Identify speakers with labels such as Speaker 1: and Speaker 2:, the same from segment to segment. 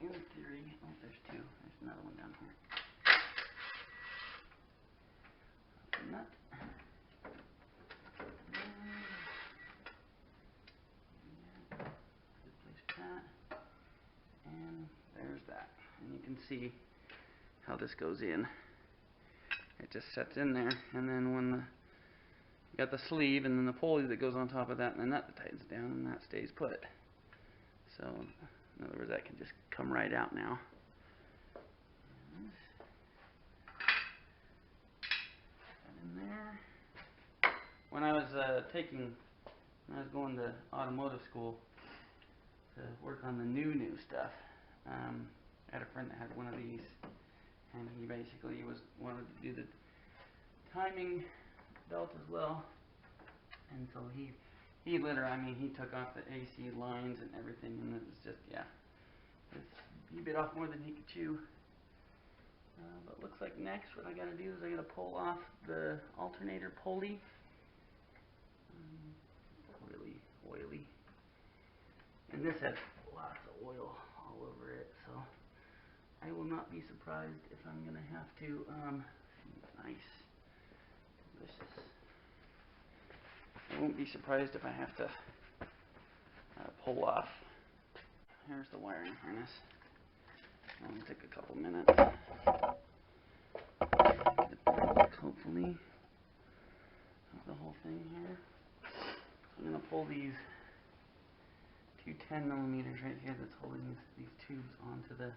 Speaker 1: in theory, oh, there's two. There's another one down here. The nut. Replace that. And there's that. And you can see how this goes in. It just sets in there, and then when you got the sleeve and then the pulley that goes on top of that, and the nut that tightens down, and that stays put. So, in other words, that can just come right out now. In there. When I was going to automotive school to work on the new stuff, I had a friend that had one of these, and he basically wanted to do the timing belt as well, and so he literally, I mean, he took off the AC lines and everything, and it was just, yeah, he bit off more than he could chew. But looks like next what I gotta do is I gotta pull off the alternator pulley. Really oily, and this has lots of oil all over it, so I will not be surprised if I'm gonna have to, nice, delicious. I won't be surprised if I have to pull off. Here's the wiring harness. It'll take a couple minutes. Hopefully, the whole thing here. I'm gonna pull these two 10mm right here that's holding these tubes onto the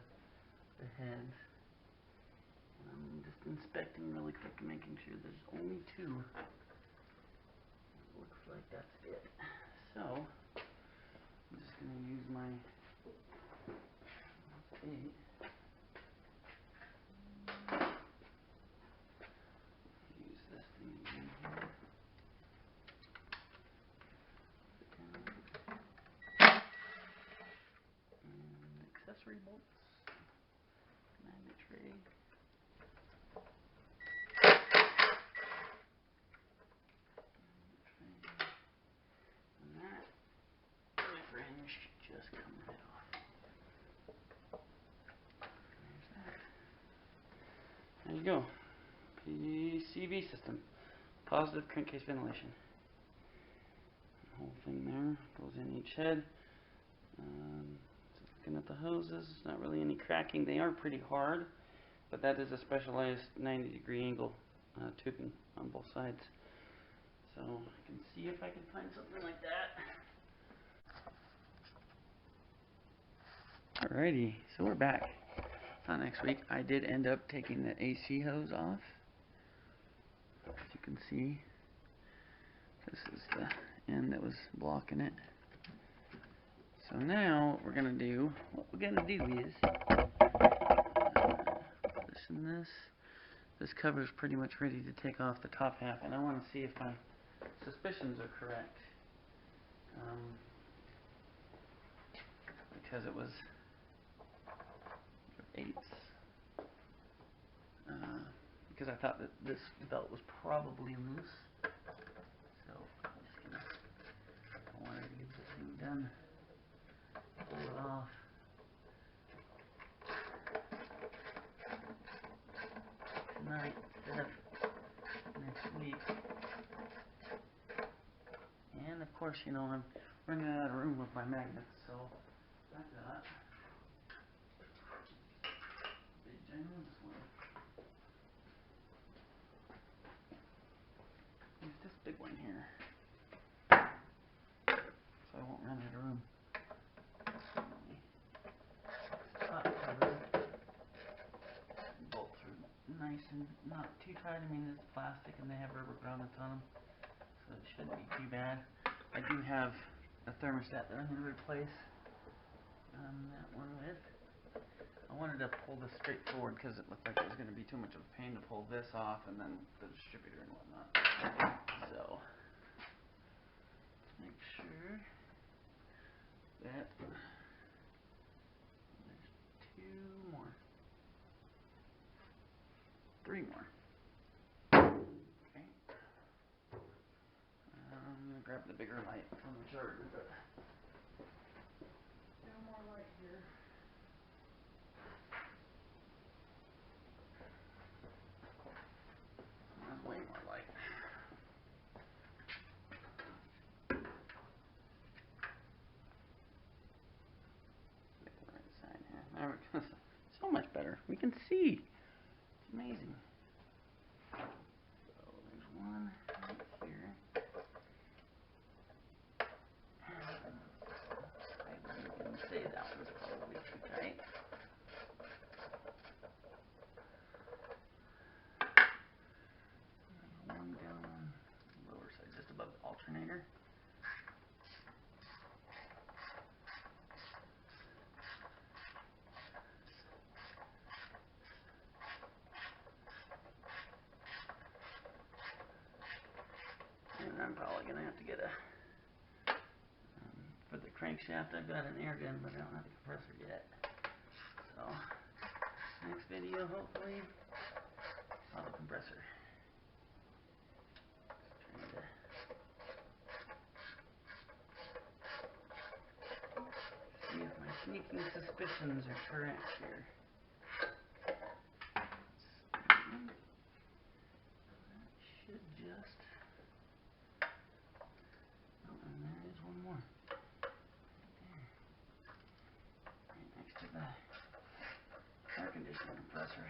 Speaker 1: heads. And I'm just inspecting really quick, making sure there's only two. Looks like that's it. So I'm just gonna use my tape. Use this thing again here. And accessory bolts. Magnet tray. And that fringe just come right off. There's that. There you go. PCV system. Positive crankcase ventilation. The whole thing there goes in each head. Just looking at the hoses, it's not really any cracking. They are pretty hard, but that is a specialized 90-degree angle tubing on both sides. So I can see if I can find something like that. Alrighty, so we're back. Next week, I did end up taking the AC hose off. As you can see, this is the end that was blocking it. So now what we're gonna do is position this. This cover is pretty much ready to take off the top half, and I want to see if my suspicions are correct. Because it was 8s. Because I thought that this belt was probably loose. So I'm just gonna, I wanted to get this thing done. Pull it off. Tonight instead of next week. And of course, you know, I'm running out of room with my magnets, so that's that. Big ginormous one. Use this big one here, so I won't run out of room. Bolts are nice and not too tight. I mean, it's plastic and they have rubber grommets on them, so it shouldn't be too bad. I do have a thermostat that I'm going to replace that one with. I wanted to pull this straight forward because it looked like it was going to be too much of a pain to pull this off and then the distributor and whatnot. So, make sure that there's 3 more. Okay. I'm going to grab the bigger light from the Jordan, but no more light here. camera. So much better. We can see. It's amazing. So there's one right here. I wouldn't say that one's probably too tight. There's one down on the lower side, just above the alternator. And I'm probably going to have to get a, for the crankshaft, I've got an air gun, but I don't have a compressor yet. So, next video, hopefully, I'll have a compressor. See if my sneaking suspicions are correct here. That should just... Oh, and there is one more. Right there. Right next to the air conditioning compressor.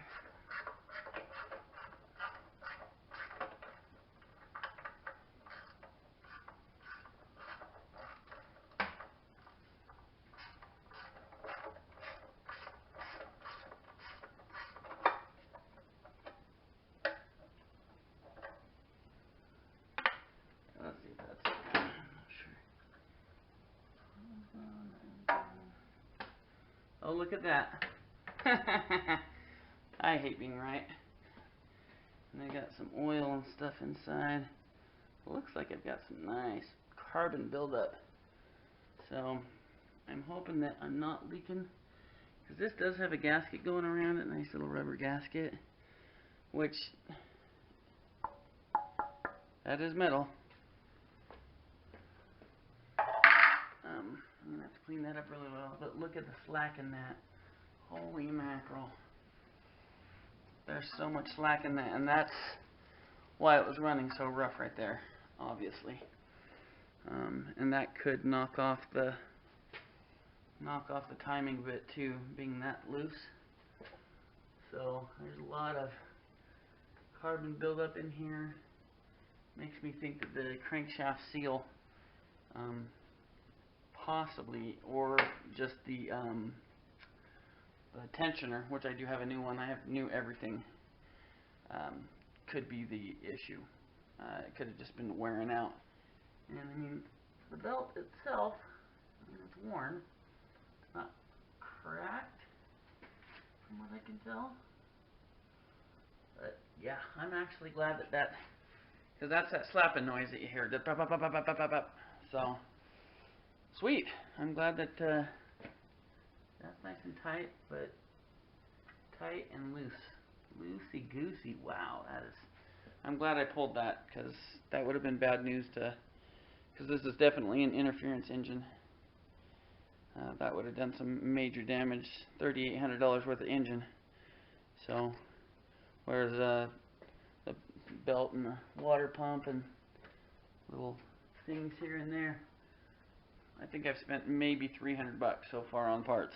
Speaker 1: Let's see if that's it. I'm not sure. Oh, look at that. I hate being right. And I got some oil and stuff inside. It looks like I've got some nice carbon buildup. So I'm hoping that I'm not leaking. Because this does have a gasket going around it, nice little rubber gasket. Which, that is metal. I'm going to have to clean that up really well. But look at the slack in that. Holy mackerel. There's so much slack in that. And that's why it was running so rough right there, obviously. And that could knock off the timing bit too, being that loose. So there's a lot of carbon buildup in here. Makes me think that the crankshaft seal, possibly, or just the tensioner, which I do have a new one. I have new everything. Could be the issue. It could have just been wearing out. And I mean, the belt itself, I mean, it's worn. It's not cracked, from what I can tell. But yeah, I'm actually glad that because that's that slapping noise that you hear. The pop, pop, pop, pop, pop, pop, pop. So, sweet. I'm glad that that's nice and tight, but tight and loose. Loosey goosey. Wow, that is. I'm glad I pulled that, because that would have been bad news to. Because this is definitely an interference engine. That would have done some major damage. $3,800 worth of engine. So, whereas the belt and the water pump and little things here and there, I think I've spent maybe $300 so far on parts.